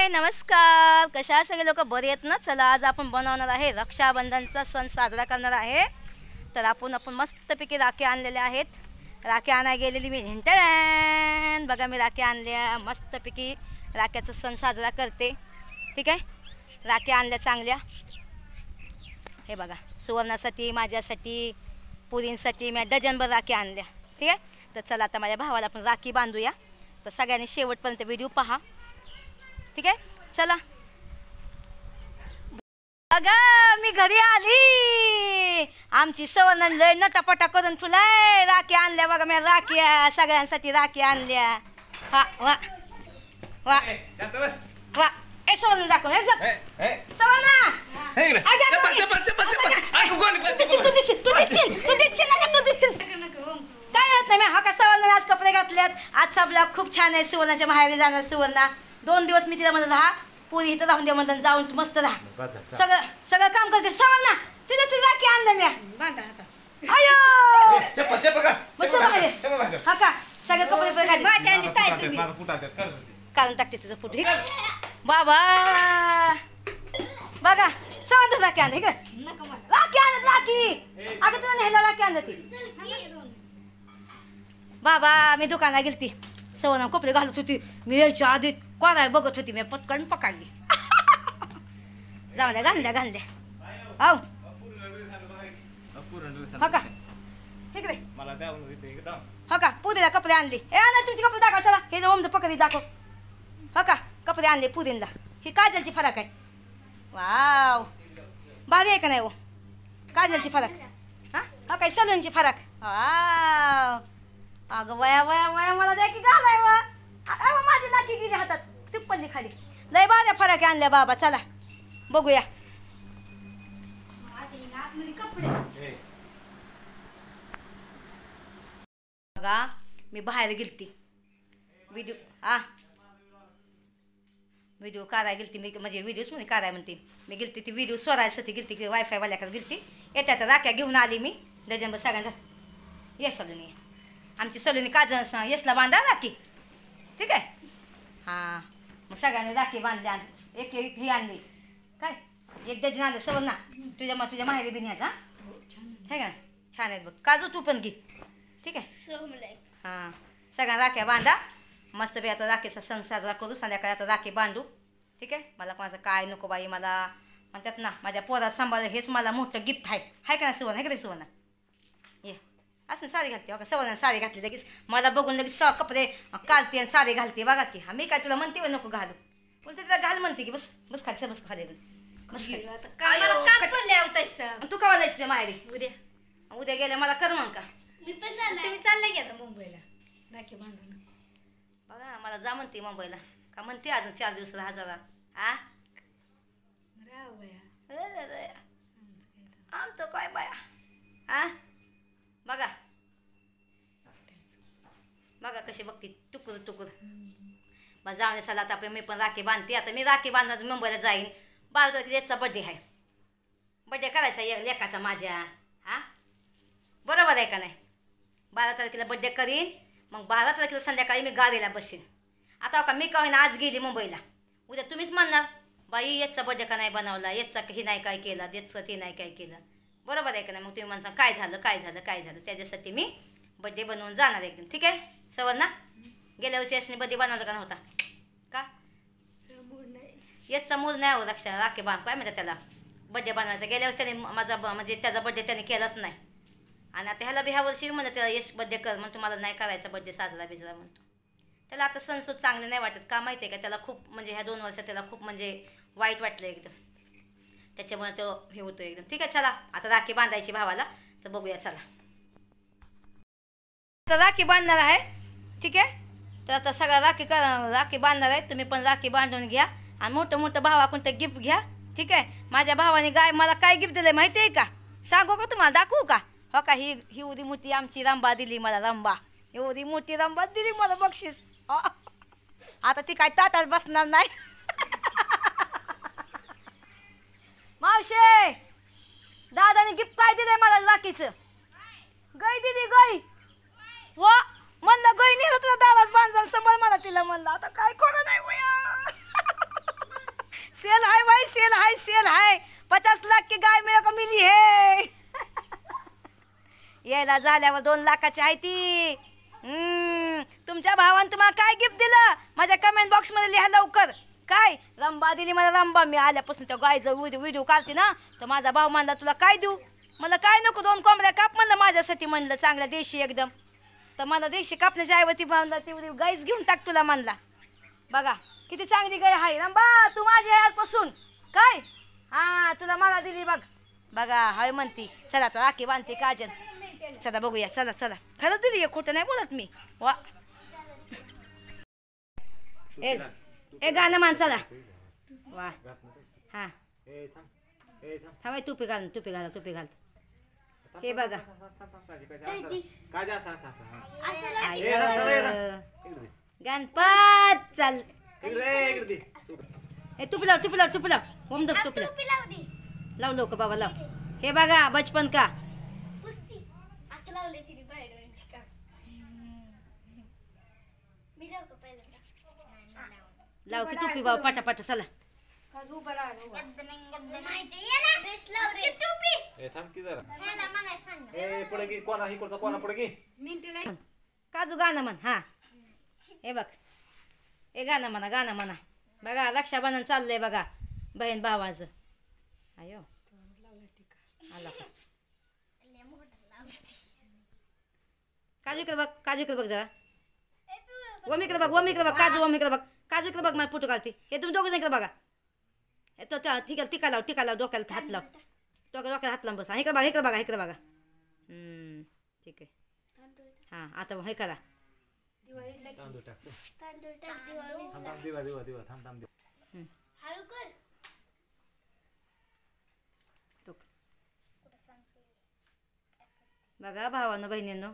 नमस्कार. कशा सगळे लोक बरे आहेत ना. चला आज आपण बनवणार आहे रक्षाबंधनचा सण साजरा करणार आहे. तर आपण मस्तपैकी राखी आणलेल्या आहेत. राखी आणायला गेलेली मी हिंटन बघा. मी राखी आणल्या मस्तपैकी. राख्याचा सण साजरा करते. ठीक आहे. राखी आणल्या चांगल्या. हे बघा सुवर्णासाठी, माझ्यासाठी, पुरींसाठी मी डझनभर राखी आणल्या. ठीक आहे. तर चला आता माझ्या भावाला पण राखी बांधूया. तर सगळ्यांनी शेवटपर्यंत व्हिडिओ पहा. ठीक आहे. चला बघा मी घरी आली. आमची सवर्ण लय नटापटा करून तुला राखी आणल्या बघा. मी राखी सगळ्यांसाठी राखी आणल्या. वा वा वा वा. ए सवर्ण दाखव. सवर्ण काय होत नाही. हा का सवर्ण आज कपडे घातल्यात. आजचा ब्लॉग खूप छान आहे. सुवर्णाच्या माहेरी जाणार. सुवर्णा 2 दिवस मी तिला म्हणत राहा. पुरी इथं राहून दे म्हणून जाऊन तू मस्त राहा. सगळं काम करते. सवर्ण तुझ्या राखी आणलं मी. अयो हा का सगळे कपडे काढून टाकते तुझं फुट. बाबा बघा सवर्ण राखी आणली का. राखी आणत राखी. अगं तुला नेहला राखी आणलं ती. बाबा मी दुकानाला गेलती. सवर्ण कपडे घालत होती. मी यायच्या आधी कोणाला बघत होती. मी पटकन पकडली. जाऊ द्या घालद्या हो हो का. इकडे हो का. पुरीला कपडे आणले. ए ना तुमचे कपडे दाखव. चला हे ओमचं पकडी दाखव. हो का कपडे आणले पुरींना. ही काजलची फरक आहे. वाव भारी आहे का नाही. हो काजलची फरक. हां हा काय सलूनची फरक. वाव अगं वया वया वया मला द्या की घालाय वा. माझी नाकी गेली हातात टिप्पली खाली. लय बाऱ्या फरक आणल्या बाबा. चला बघूया. बघा मी बाहेर गेलती. व्हिडिओ काढायला गेलती मी. म्हणजे व्हिडिओच म्हणे काढाय म्हणते. मी गेलती ती व्हिडिओ स्वरायसाठी गेलती की वायफायवाल्याकडे गेलती. येत्या तर राख्या घेऊन आली मी डझनभर सगळ्यांना. ये सलूनी आमची सलूनी काजल येसला बांधा राखी. ठीक आहे. हां मग सगळ्यांनी राखी बांधल्या. एक ही आणली काय 1 डझन आणलं. सवर्ण तुझ्या माहेरी बिनी आज. हां हे का छान आहेत बघ. काजू तू पण घे. ठीक आहे. हां सगळ्या राख्या बांधा मस्त. बी आता राखीचा सण साजरा करू. संध्याकाळी आता राखी बांधू. ठीक आहे. मला कोणाचं काय नको बाई. मला म्हणतात ना माझ्या पोरात सांभाळ हेच मला मोठं गिफ्ट आहे. हाय का ना सुवर्ण. आहे का रे सुवर्ण. ये असं साडी घालते बघा. सवर्ण साडी घातली लगेच मला बघून लगेच कपडे काढते आणि साडी घालते बघा की. हा मी काय तुला म्हणते नको घालू. पण तिला घाल म्हणते की बस बस खाली बस खाली बस. तू कवा जायची तुझ्या माहेरी. उद्या गेल्या मला कर मग का. तुम्ही चाललाय की आता मुंबईला राखी बांधून. बघा मला जा म्हणते मुंबईला का म्हणते अजून 4 दिवस राहा जरा. आ आमचं काय बाया. आ बघा बघा कशी बघते टुकुर टुकुर. बस जाऊन दे. चला आता मी पण राखी बांधते. आता मी राखी बांधणार मुंबईला जाईन. 12 तारखेचा बड्डे आहे. बड्डे करायचा लेकाचा माझ्या. हां बरोबर आहे का नाही. 12 तारखेला बड्डे करीन. मग 12 तारखेला संध्याकाळी मी गाडीला बसेन. आता का मी का होईना आज गेली मुंबईला. उद्या तुम्हीच म्हणणार बाई याचा बड्डे का नाही बनवला. याचा ही नाही काय केला. याचं ते नाही काय केलं. बरोबर आहे का नाही. मग तुम्ही म्हणता काय झालं. त्याच्यासाठी मी बड्डे बनवून जाणार एकदम. ठीक आहे. सवर्ण गेल्या वर्षी याने बड्डे बनवला का नव्हता का. याचा मूड नाही हो. राखी बांध काय म्हणतात त्याला बड्डे बनवायचा. गेल्या वर्षी त्याने माझा म्हणजे त्याचा बड्डे त्याने केलाच नाही. आणि आता ह्याला बी ह्या वर्षी म्हणलं त्याला यश बड्डे कर म्हणून तुम्हाला नाही करायचा बड्डे साजरा बिजरा म्हणतो. त्याला आता सणसूद चांगले नाही वाटत का माहिती आहे का. त्याला खूप म्हणजे ह्या 2 वर्षात त्याला खूप म्हणजे वाईट वाटलं एकदम. त्याच्यामुळे तो हे होतो एकदम. ठीक आहे. चला आता राखी बांधायची भावाला. तर बघूया चला. आता राखी बांधणार आहे. ठीक आहे. तर आता सगळा राखी बांधणार आहे. तुम्ही पण राखी बांधून घ्या. आणि मोठं भावाकडून ते गिफ्ट घ्या. ठीक आहे. माझ्या भावाने मला काय गिफ्ट दिलं माहिती आहे का. सांगू का तुम्हाला दाखवू का. हो का ही एवढी मोठी आमची रंबा दिली मला. रंबा एवढी मोठी रंबा दिली मला बक्षीस. आता ती काय ताटात बसणार नाही. मावशे दादाने गिफ्ट काय दिलंय मला राखीचं. गाय दिली गाय. वा म्हणलं गाय नाही तुला दारात बांधून समोर मला तिला म्हणलं. आता काय करू नाही वया. सेल है 50 लाख की गाय मेरे को मिली है. यायला झाल्यावर 2 लाखाची आहे ती. तुमच्या भावानं तुम्हाला काय गिफ्ट दिलं माझ्या कमेंट बॉक्स मध्ये लिहा लवकर. काय रंबा दिली मला रंबा. मी आल्यापासून त्या गायचं व्हिडिओ काढते ना तर माझा भाऊ म्हणला तुला काय देऊ. मला काय नको 2 कोंबड्या काप म्हणलं माझ्यासाठी म्हणलं चांगल्या देशी एकदम. तर मला देशी कापण्याच्या ऐवजी म्हणलं तेवढी गायच घेऊन टाक तुला म्हणला. बघा किती चांगली गाय आहे रंबा तू माझी आहे आजपासून. काय हा तुला मला दिली बघ. बघा हाय म्हणती. चला आता राखी बांधते काजल. चला बघूया चला चला खरंच दिली खोटं नाही बोलत मी. वा ए गाणं मान चला. वा हा थांबाय टोपी घाल टोपी घाल टोपी घाल. हे बघा गणपत चल. हे टोपी लाव टोपी लाव टोपी लाव ओम दग टोपी लाव लाव लोक बाबा लाव. हे बघा बचपन का असं लावलंय तिने बाहेर का मी लावतो पहिल्यांदा. लाव की टोपी बाबा पाटा चला. काजू गाणं म्हण. हा हे बघ हे गाणं म्हणा बघा रक्षाबंधन चाललंय बघा बहीण भावाचं. अयो आला का काजू इकडे बघ जरा. ओमीकडे बघ काजू इकडे बघ मला फोटो काढते. हे तुम्ही दोघं इकडे बघा. हे तो ठीक आहे टिका लाव डोक्याला हात लाव डोक्याला हात लावून बसा. इकडे बघा. ठीक आहे. हां आता हे करा. बघा भावानं बहिणींनो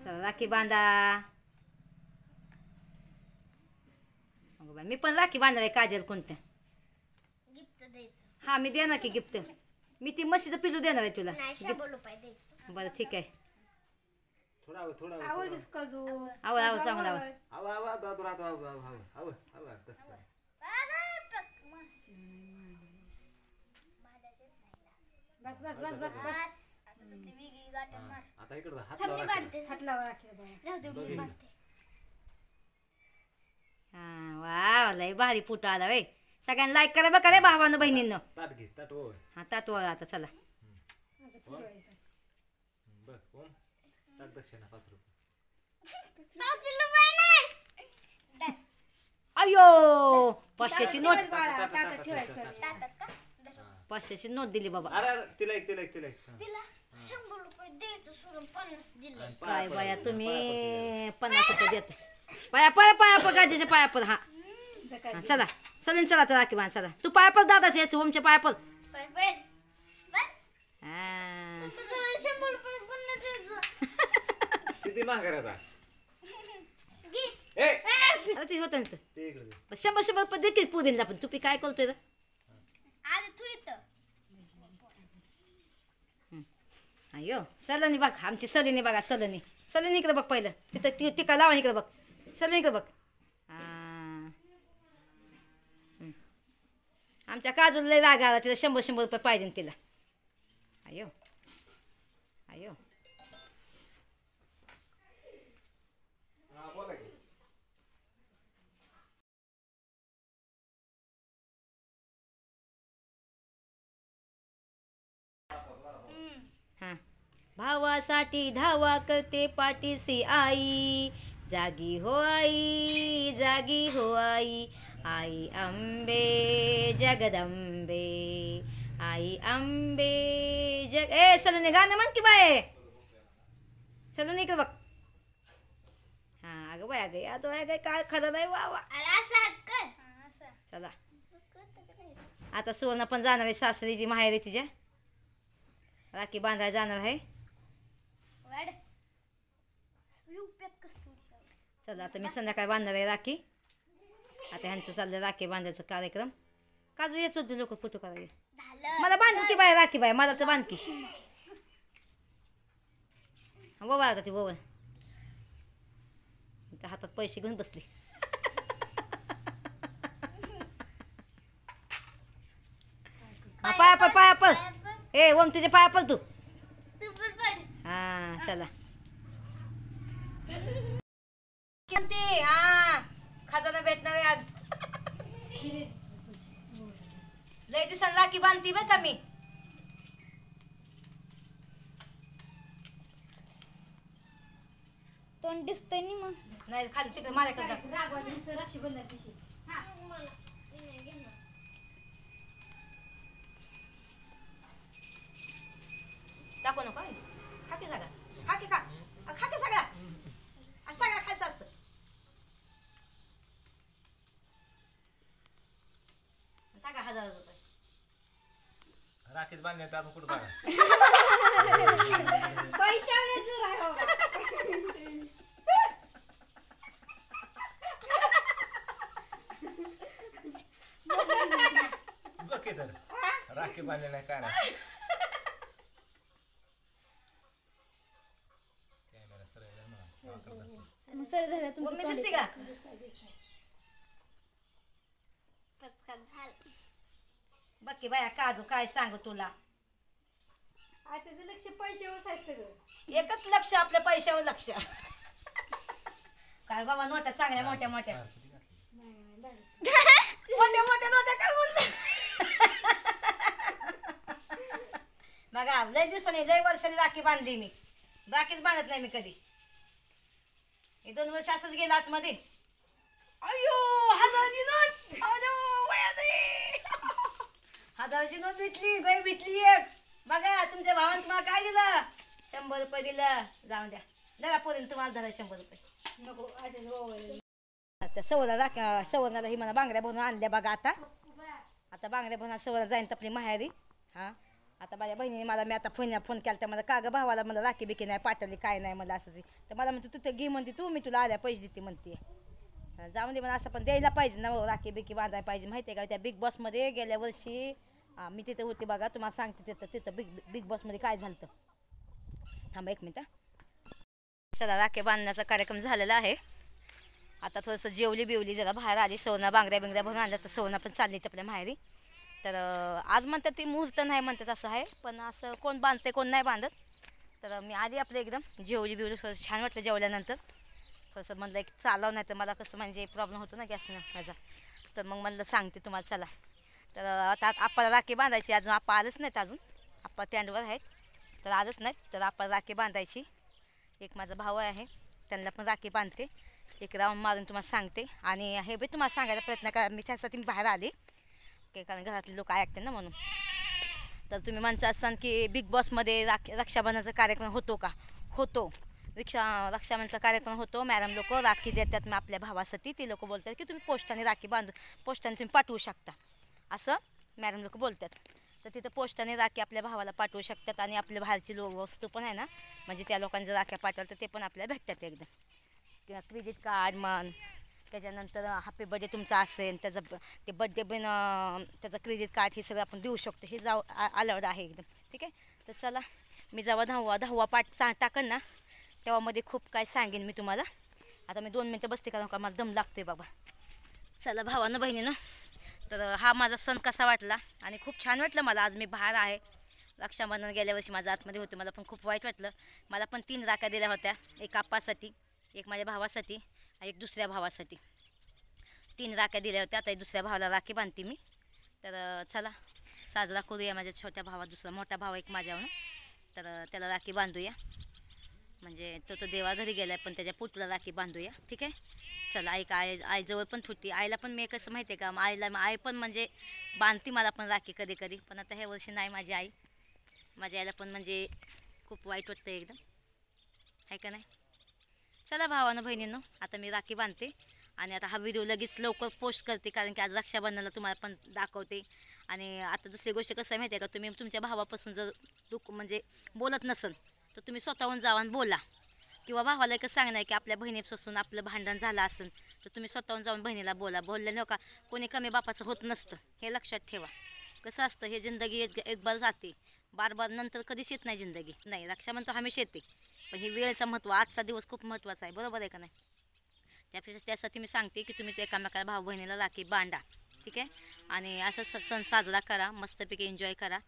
चला राखी बांधा. मी पण राखी बांधणार आहे काजल कोणत्या. गिफ्ट द्यायचं. हा मी देणार की गिफ्ट. मी ती म्हशीचं पिलू देणार आहे तुला. बरं ठीक आहे. आव चांगला आता इकडे हात लावा. हा वा लय भारी फोटो आला बाई. सगळ्यांना लाईक करा बघा रे भावानं बहिणींनो. ताट घे ताट ओळ. हा ताटवळ आता चला. बघ ओम ताट दक्षिणा 5 रुपये. अयो 500ची नोट. 500ची नोट दिली बाबा. अरे तिला एक तिला 100 रुपये द्यायचं सोडून 50 दिले. काय बाया तुम्ही 50 रुपये देत. पाया गाजेच्या पाया पर. हा चला चलून चला तर राखी बांध चला. तू पाया पर दादाच यायचं ओमच्या पाया पर. किती महाग आता अरे ते होतं ना ते इकडे दे. 100 रुपये देखील पुरीला पण तुम्ही काय करतोय रे. अयो सलोनी बघ आमची सलोनी बघा सलोनी इकडे बघ पहिलं तिथं टिका लावा इकडे बघ. सलोनी इकडे बघ. आमच्या काजूला लय राग आला तिला 100 रुपये पाहिजे तिला. अयो हां भावासाठी धावा करते पाठीशी आई. जागी हो आई आई अंबे जगदंबे आई अंबे जग. ए सलोनी गाणं म्हण की बाय. सलोनी इकडे बघ. हां अगं बाय अगं काय खरं नाही वा. चला आता सुवर्ण पण जाणार आहे सासरीची माहेरी तिच्या. राखी बांधायला जाणार आहे. चला आता मी संध्याकाळी बांधणार आहे राखी. आता ह्यांचं चाललं राखी बांधायचं कार्यक्रम. काजू येच होते लोक फोटो करायला. मला बांध की बाय राखी बाय मला तर बांध की. बाबा आता ती बाबा त्या हातात पैसे घेऊन बसली. पाया पड पाया पड. ए ओम तुझे पाया पड तू. हा चला किमती. हा खजाना भेटणार आहे आज. लय दिवसांनी राखी बांधती बरं का मी. तोंड दिसतंय नी मग. नाही खाली तिकडे माझ्याकडे दाखव. रक्षाबंधन दिवशी दाखव नको. खाकी जागा खाकी का खाकी सगळा सगळा खायचं असतं. टाका 1000 रुपये. राखीच बांधले तर आपण कुठं बघा. बघ तर राखी बांधले नाही काय नाही. कॅमेरा सरळ आहे ना, सावकाश धरतो. मग सर झालं तुमचं मम्मी तोंड दिसते का? बघ की बाया काजू काय सांगू तुला. त्याचं लक्ष पैशावर आहे सगळं. एकच लक्ष आपल्या पैशावर लक्ष. काय बाबा नोट्या चांगल्या मोठ्या मोठ्या मोठ्या मोठ्या नोट्या काय बोलले. बघा लय दिवसांनी लय वर्षांनी राखी बांधली मी. राखीच बांधत नाही मी कधी. हे 2 वर्ष असंच गेलं आतमध्ये. अयो 1000ची नोट. अयो वया दे. 1000ची नोट भेटली गाय भेटली एक. बघा तुमच्या भावानं तुम्हाला काय दिलं. 100 रुपये दिलं. जाऊन द्या जरा पोरीने तुम्हाला धरा 100 रुपये. नको त्याचं ओवाळलं. आता सवरणाला ही मला बांगड्या भरून आणल्या बघा. आता बांगड्या भरून सवरला जाईन आपली माहेरी. हां आता माझ्या बहिणीने मला मी आता फोन केला तर मला का गं भावाला मला राखी बिकी नाही पाठवली काय नाही मला असं. तर मला म्हणते तू तर घे म्हणते तू मी तुला आल्या पैसे देते म्हणते. जाऊन दे मला असं पण द्यायला पाहिजे ना. राखी बिकी बांधायला पाहिजे. माहिती आहे का त्या बिग बॉसमध्ये गेल्या वर्षी मी तिथे होते बघा. तुम्हाला सांगते तिथं बिग बॉसमध्ये काय झालं. थांबा 1 मिनिट. चला राखी बांधण्याचा कार्यक्रम झालेला आहे. आता थोडंसं जेवली बिवली जरा बाहेर आली. सवना बांगड्या बिंगड्या भरून आणल्या तर सवना पण चालली आपल्या माहेरी. तर आज म्हणतात ती मुहूर्त नाही म्हणतात असं आहे. पण असं कोण बांधते कोण नाही बांधत. तर मी आली आपलं एकदम जेवली बिवली थोडंसं छान वाटलं जेवल्यानंतर. थोडंसं म्हणलं एक चालव नाही तर मला कसं म्हणजे प्रॉब्लेम होतो ना गॅसनं माझा. तर मग म्हणलं सांगते तुम्हाला चला. तर आता आप्पाला राखी बांधायची. अजून आप्पा आलंच नाहीत. अजून आप्पा स्टँडवर आहेत तर आलंच नाहीत. तर आप्पा राखी बांधायची. एक माझा भाऊ आहे त्यांना पण राखी बांधते. एक राऊंड मारून तुम्हाला सांगते. आणि हे बी तुम्हाला सांगायचा प्रयत्न करा. मी त्यासाठी मी बाहेर आले की कारण घरातले लोक ऐकते ना म्हणून. तर तुम्ही म्हणता असाल की बिग बॉसमध्ये रक्षाबंधनाचा कार्यक्रम होतो का. होतो. रक्षाबंधनाचा कार्यक्रम होतो. मॅडम लोक राखी देतात मग आपल्या भावासाठी. ते लोक बोलतात की तुम्ही पोस्टाने राखी पोस्टाने तुम्ही पाठवू शकता असं मॅडम लोक बोलतात. तर तिथं पोस्टाने राखी आपल्या भावाला पाठवू शकतात. आणि आपल्या बाहेरची वस्तू पण आहे ना म्हणजे त्या लोकांनी जर राख्या पाठवलं तर ते पण आपल्याला भेटतात एकदम. क्रेडिट कार्ड म्हण त्याच्यानंतर हॅपी बर्थडे तुमचा असेल त्याचं ते बड्डे पण त्याचं क्रेडिट कार्ड हे सगळं आपण देऊ शकतो. हे अलाउड आहे एकदम. ठीक आहे. तर चला मी जेव्हा 10वा पाठ टाकन ना तेव्हा मध्ये खूप काय सांगेन मी तुम्हाला. आता मी 2 मिनटं बसते कारण का मला दम लागतोय बाबा. चला भावानं बहिणीनं. तर हा माझा सण कसा वाटला आणि खूप छान वाटलं मला. आज मी बाहेर आहे. रक्षाबंधन गेल्या वर्षी माझं आतमध्ये होतं. मला पण खूप वाईट वाटलं. मला पण 3 राख्या दिल्या होत्या. एक आप्पासाठी एक माझ्या भावासाठी आणि एक दुसऱ्या भावासाठी. 3 राख्या दिल्या होत्या. आता दुसऱ्या भावाला राखी बांधते मी. तर चला साजरा करूया माझ्या छोट्या भावा. दुसरा मोठा भाव एक माझ्यावर तर त्याला राखी बांधूया. म्हणजे तो देवा घरी गेला आहे पण त्याच्या पुतला राखी बांधूया. ठीक आहे. चला आईजवळ पण थुटी. आईला पण मी कसं माहिती आहे का आई पण म्हणजे बांधती मला पण राखी कधी कधी. पण आता ह्या वर्षी नाही माझी आई. माझ्या आईला पण म्हणजे खूप वाईट वाटतं एकदम आहे का नाही. चला भावानं बहिणींनो आता मी राखी बांधते. आणि आता हा व्हिडिओ लगेच लवकर पोस्ट करते कारण की आज रक्षाबंधनाला तुम्हाला पण दाखवते. आणि आता दुसरी गोष्ट कसं आहे माहिती आहे का तुम्ही तुमच्या भावापासून जर म्हणजे बोलत नसेल तर तुम्ही स्वतःहून जावा आणि बोला. किंवा भावाला एकच सांगणार की आपल्या बहिणीपासून आपलं भांडण झालं असेल तर तुम्ही स्वतःहून जाऊन बहिणीला बोला. बोलल्याने का कोणी कमी बापाचं होत नसतं हे लक्षात ठेवा. कसं असतं हे जिंदगी एक बार जाते. बार नंतर कधीच येत नाही जिंदगी. नाही रक्षाबंधन तर हमेशा येते पण ही वेळेचं महत्त्व आजचा दिवस खूप महत्त्वाचा आहे. बरोबर आहे का नाही. त्यासाठी मी सांगते की तुम्ही ते एकामेकाला भाऊ बहिणीला राखी बांधा, ठीक आहे. आणि असं सण साजरा करा, मस्तपैकी एन्जॉय करा.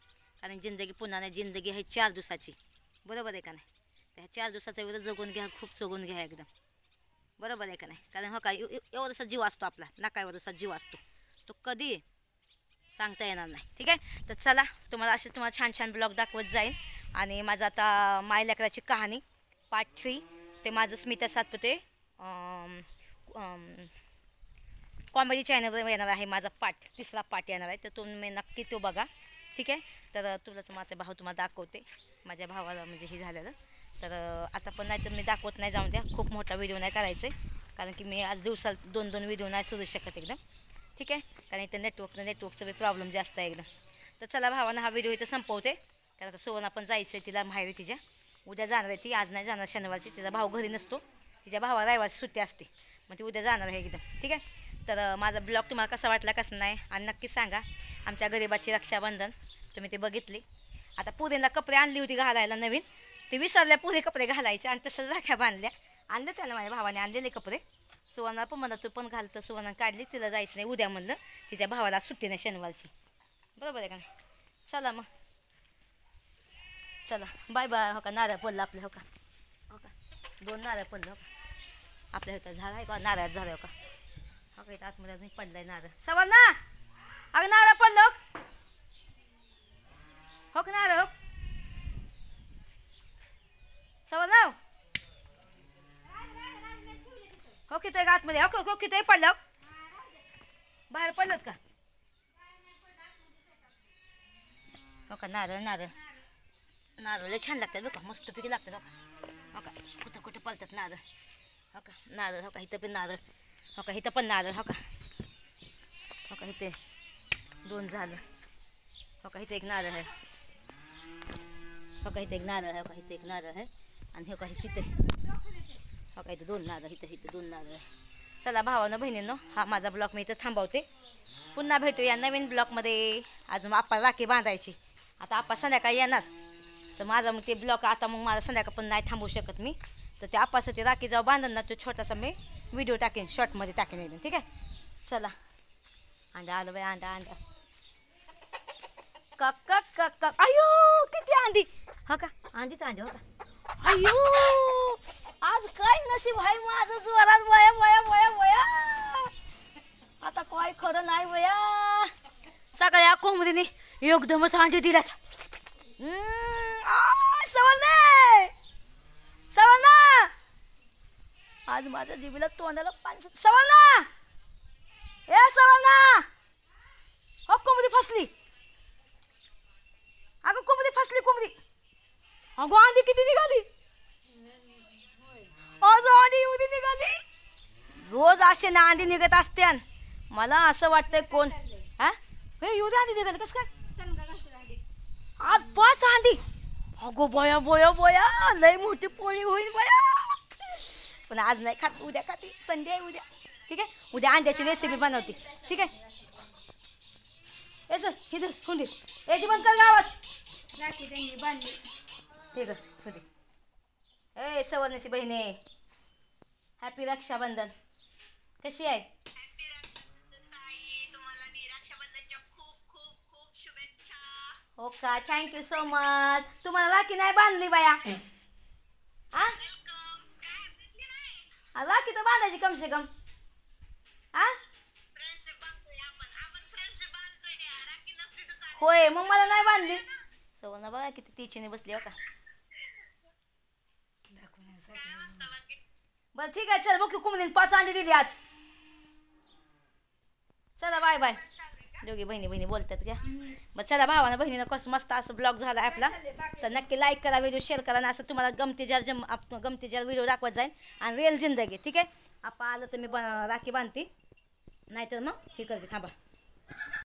कारण जिंदगी पुन्हा नाही, जिंदगी आहे 4 दिवसाची, बरोबर आहे का नाही. त्या 4 दिवसाचा वेळ जगून घ्या, खूप जगून घ्या एकदम, बरोबर आहे का नाही. कारण हो का एवढासा जीव असतो आपला, नाकावरचा जीव असतो, तो कधी सांगता येणार नाही, ठीक आहे. तर चला, तुम्हाला छान छान ब्लॉग दाखवत जाईल. आणि माझं आता माय लेकराची कहाणी पार्ट 3 ते माझं स्मिता सातपुते कॉमेडी चॅनलवर येणार आहे. माझा तिसरा पार्ट येणार आहे, तर तुम्ही नक्की तो बघा, ठीक आहे. तर तुलाच माझा भाऊ तुम्हाला दाखवते, माझ्या भावाला म्हणजे हे झालेलं. तर आता पण नाही तर मी दाखवत नाही, जाऊन द्या. खूप मोठा व्हिडिओ नाही करायचा आहे, कारण की मी आज दिवसात 2 व्हिडिओ नाही सोडू शकत एकदम, ठीक आहे. कारण इथं नेटवर्कचा बी प्रॉब्लेम जास्त आहे एकदम. तर चला भावानं हा व्हिडिओ इथं संपवते, कारण आता सुवर्ण पण जायचं आहे तिला माहेरी तिच्या. उद्या जाणार आहे ती, आज नाही जाणार शनिवारची. तिचा भाऊ घरी नसतो, तिच्या भावाला रविवारची सुट्टी असते, मग ती उद्या जाणार आहे एकदम, ठीक आहे. तर माझा ब्लॉग तुम्हाला कसा वाटला कसं नाही, आणि नक्की सांगा. आमच्या गरिबाची रक्षाबंधन तुम्ही ते बघितली. आता पुरीला कपडे आणली होती घालायला नवीन, ते विसरल्या पुरी कपडे घालायचे, आणि तसं राख्या बांधल्या. आणलं त्याला माझ्या भावाने आणलेले कपडे. सुवर्णा पण म्हणलं तू पण घालतं, सुवर्णा काढली, तिला जायचं नाही उद्या म्हणलं, तिच्या भावाला सुट्टी नाही शनिवारची, बरोबर आहे का नाही. चला मग, चला बाय बाय. हो का नारळ पडलं आपलं, हो का 2 नारळ पडलं, हो का आपल्या इथं झाड आहे का नारळ झालं, हो का इथं आतमध्ये अजून पडलाय नारळ. सुवर्णा अगं नारळ पडलं, हो का नारळ, सुवर्णा हो किती आतमध्ये, हो किती पडलं, बाहेर पडलं का, हो का नारळ लय छान लागतात बघा, मस्तपैकी लागतात, हो का कुठं पडतात नारळ, हो का नारळ, हो का इथं पण नारळ, हो का इथं पण नारळ, हो का इथे 2 झालं, हो का इथे एक नारळ आहे, हो का इथे एक नारळ आहे, हो का इथे एक नारळ आहे, आणि हो का तिथे, हो का इथं 2 नारळ, इथं 2 नारळ आहे. चला भावानं बहिणींनो, हा माझा ब्लॉग मी इथं थांबवते. पुन्हा भेटू या नवीन ब्लॉगमध्ये. अजून आप्पा राखी बांधायची, आता आप्पा संध्याकाळी येणार, तर माझा मग ते ब्लॉग आता मग मला संध्याकाळ पण नाही थांबवू शकत मी. तर ते आप्पासाठी राखी जाऊ बांधन ना, तो छोटासा मी व्हिडिओ टाकेन, शॉर्टमध्ये टाकेन एकदम, ठीक आहे. चला अंडा आलं बाई, अंडा कक अयो किती अंडी, हो का अंडीच अंडी, हो का अयो आज काय नशीब आहे माझं जोरात, वया आता काय खरं नाही वया. सगळ्या कोंबडीने एकदमच अंडी दिल्यात. सवर्ण आज माझ्या जिभेला तोंडाला पाणी. सवर्ण हो कोंबडी फसली, अगं कोंबडी फसली, अगो अंडी किती निघाली, आज अंडी एवढी निघाली. रोज असे ना अंडी निघत असते. मला असं वाटतंय कोण हा हे एवढी अंडी निघाली कस काय, आज 5 अंडी. अगो बया लय मोठी पोळी होईल बया. पण आज नाही खात, उद्या खाते, संडे आहे उद्या, ठीक आहे. उद्या अंड्याची रेसिपी बनवते, ठीक आहे. ए चल इथं हुंदी ती बंद कर गावात राखी त्यांनी बांधली. ठीक आहे हुंदी. ए सवर्णाची बहिणी, हॅपी रक्षाबंधन. कशी आहे, हो का थँक्यू सो मच. तुम्हाला राखी नाही बांधली बाया, राखी तर बांधायची कम से कम. होय मग मला नाही बांधली. सवर्ण बघा किती तिचीने बसली, हो का. बरं ठीक आहे, चल बघू कुंबडीने 5 अंडी दिली आज. चला बाय बाय. दोघी बहिणी बोलतात का. मग चला भावानं बहिणीनं कसं मस्त असं ब्लॉग झाला आपला. तर नक्की लाईक करा, व्हिडिओ शेअर करा, आणि असं तुम्हाला गमतीदार व्हिडिओ दाखवत जाईल आणि रिअल जिंदगी, ठीक आहे. आपण आलं तर मी राखी बांधते, नाहीतर मग हे करते, थांबा.